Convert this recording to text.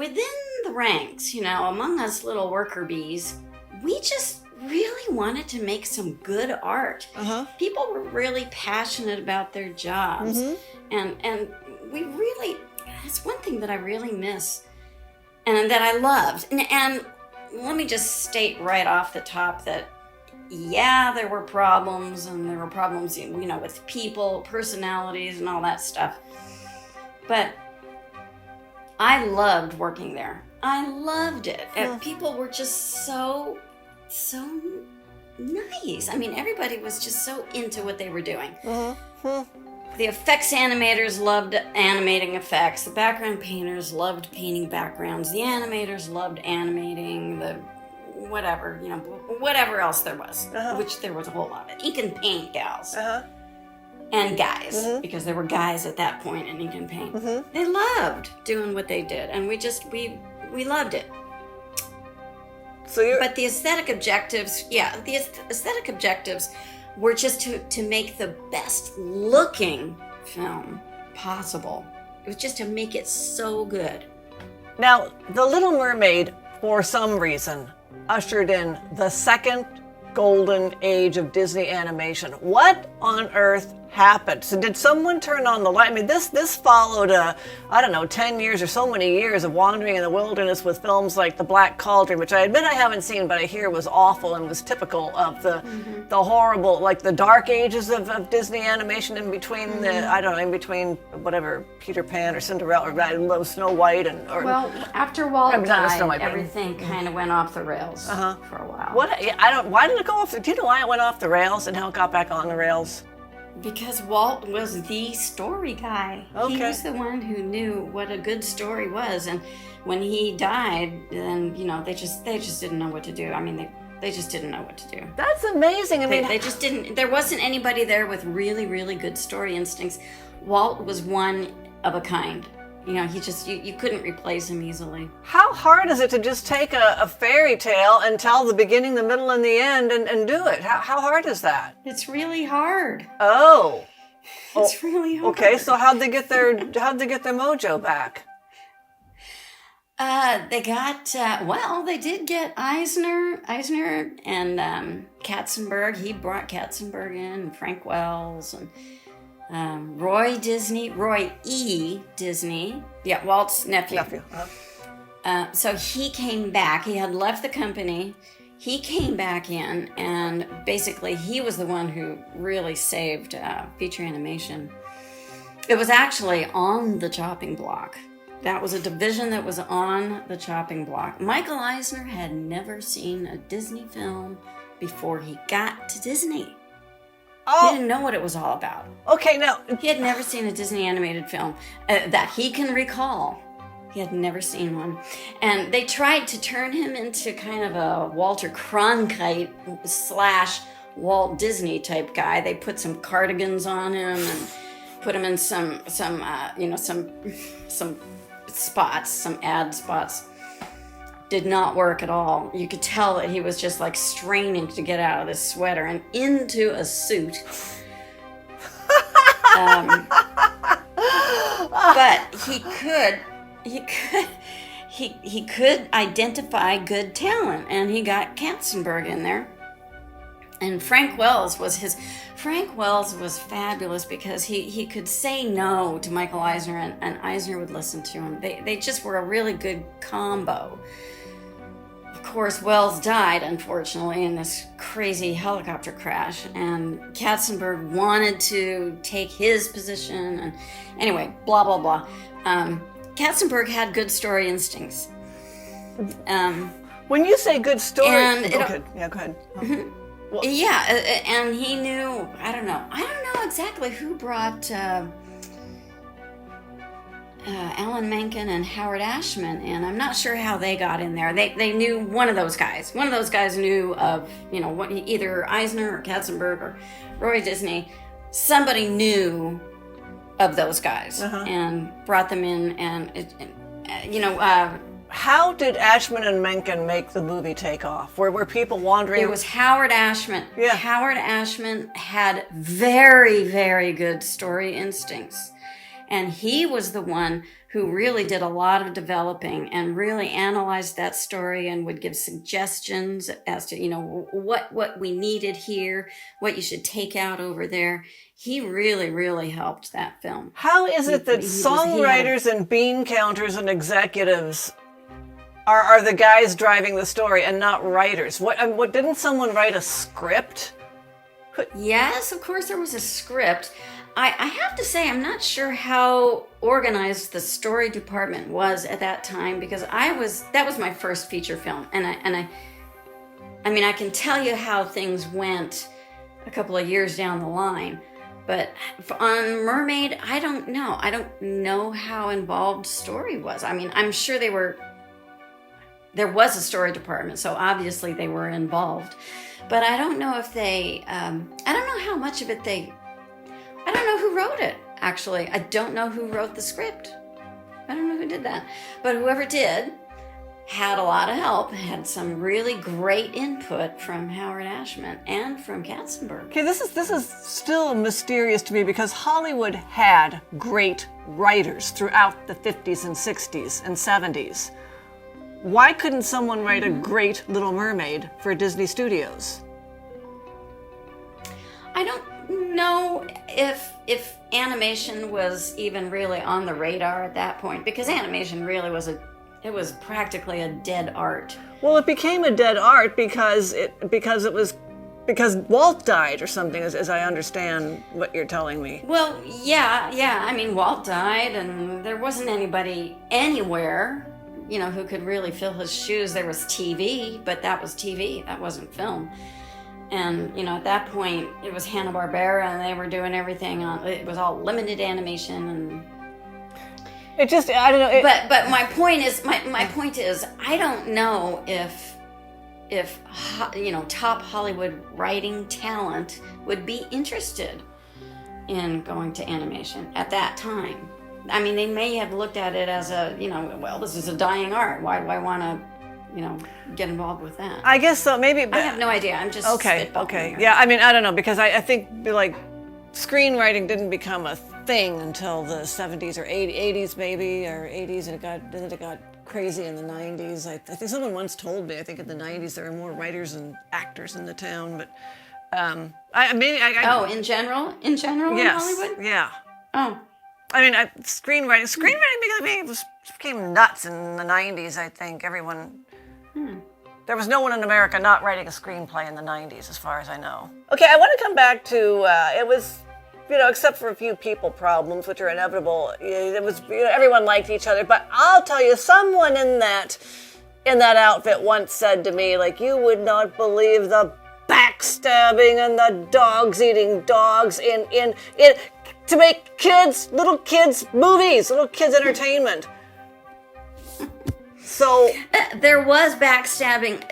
within the ranks, among us little worker bees, we just really wanted to make some good art. People were really passionate about their jobs. And we really, it's one thing that I really miss and that I loved. And let me just state right off the top that, yeah, there were problems, and there were problems, with people, personalities, and all that stuff. But I loved working there. I loved it. And people were just so nice. I mean, everybody was just so into what they were doing. The effects animators loved animating effects. The background painters loved painting backgrounds. The animators loved animating the whatever else there was, which there was a whole lot of ink and paint gals and guys, because there were guys at that point in ink and paint. They loved doing what they did, and we loved it. But the aesthetic objectives, were just to make the best looking film possible. It was just to make it so good. Now, The Little Mermaid, for some reason, ushered in the second golden age of Disney animation. What on earth happened? So did someone turn on the light? I mean, this followed 10 years or so many years of wandering in the wilderness with films like The Black Cauldron, which I admit I haven't seen, but I hear was awful and was typical of the horrible, like the dark ages of Disney animation in between in between whatever, Peter Pan or Cinderella or Snow White after Walt died, everything kind of went off the rails for a while. Why did it go off? Do you know why it went off the rails and how it got back on the rails? Because Walt was the story guy. Okay. He was the one who knew what a good story was, and when he died, then they just didn't know what to do. I mean, they just didn't know what to do. That's amazing. I mean, they just didn't. There wasn't anybody there with really, really good story instincts. Walt was one of a kind. You couldn't replace him easily. How hard is it to just take a fairy tale and tell the beginning, the middle, and the end and do it? How hard is that? It's really hard. Oh. It's really hard. Okay, so how'd they get their mojo back? They did get Eisner and Katzenberg. He brought Katzenberg in, and Frank Wells, and Roy E. Disney, Walt's nephew. So he came back. He had left the company. He came back in, and basically he was the one who really saved feature animation. It was actually on the chopping block. That was a division that was on the chopping block. Michael Eisner had never seen a Disney film before he got to Disney. He didn't know what it was all about. Okay, now... He had never seen a Disney animated film that he can recall. He had never seen one. And they tried to turn him into kind of a Walter Cronkite / Walt Disney type guy. They put some cardigans on him and put him in some spots, some ad spots. Did not work at all. You could tell that he was just like straining to get out of this sweater and into a suit. But he could identify good talent, and he got Katzenberg in there. And Frank Wells was fabulous because he could say no to Michael Eisner, and Eisner would listen to him. They just were a really good combo. Of course, Wells died, unfortunately, in this crazy helicopter crash, and Katzenberg wanted to take his position, and anyway, blah, blah, blah. Katzenberg had good story instincts. When you say good story... go ahead. Well, and he knew, I don't know exactly who brought Alan Menken and Howard Ashman in. I'm not sure how they got in there. They knew one of those guys. One of those guys knew of, either Eisner or Katzenberg or Roy Disney. Somebody knew of those guys and brought them in, how did Ashman and Menken make the movie take off? Were people wandering? It was Howard Ashman. Yeah. Howard Ashman had very, very good story instincts. And he was the one who really did a lot of developing and really analyzed that story and would give suggestions as to, what we needed here, what you should take out over there. He really, really helped that film. How is it that songwriters and bean counters and executives are the guys driving the story and not writers? What didn't someone write a script? Yes, of course there was a script. I have to say, I'm not sure how organized the story department was at that time, because that was my first feature film, and I can tell you how things went a couple of years down the line, but on Mermaid, I don't know. I don't know how involved story was. I mean, I'm sure there was a story department, so obviously they were involved, but I don't know if I don't know how much of it I don't know who wrote it, actually. I don't know who wrote the script. I don't know who did that. But whoever did had a lot of help, had some really great input from Howard Ashman and from Katzenberg. Okay, this is still mysterious to me, because Hollywood had great writers throughout the 50s and 60s and 70s. Why couldn't someone write a great Little Mermaid for Disney Studios? I don't know if animation was even really on the radar at that point, because animation really was practically a dead art. Well, it became a dead art because Walt died or something, as I understand what you're telling me. Well, yeah. I mean, Walt died, and there wasn't anybody anywhere, who could really fill his shoes. There was TV, but that was TV. That wasn't film. And, at that point, it was Hanna-Barbera, and they were doing everything it was all limited animation, and I don't know. But my point is, I don't know if top Hollywood writing talent would be interested in going to animation at that time. I mean, they may have looked at it as this is a dying art. Why do I want to, get involved with that? I guess so. Maybe. I have no idea. I'm just spitballing here. Yeah, I mean, I don't know, because I think screenwriting didn't become a thing until the 70s or 80s maybe, or 80s, and it got crazy in the 90s. I think someone once told me, I think in the 90s there were more writers and actors in the town, but in general yes, in Hollywood? Yeah. Oh. I mean, screenwriting became nuts in the 90s, I think. Everyone... There was no one in America not writing a screenplay in the 90s, as far as I know. Okay, I want to come back to, it was, except for a few people problems, which are inevitable, it was, everyone liked each other. But I'll tell you, someone in that outfit once said to me, you would not believe the backstabbing and the dogs eating dogs to make little kids movies, little kids entertainment. So there was backstabbing.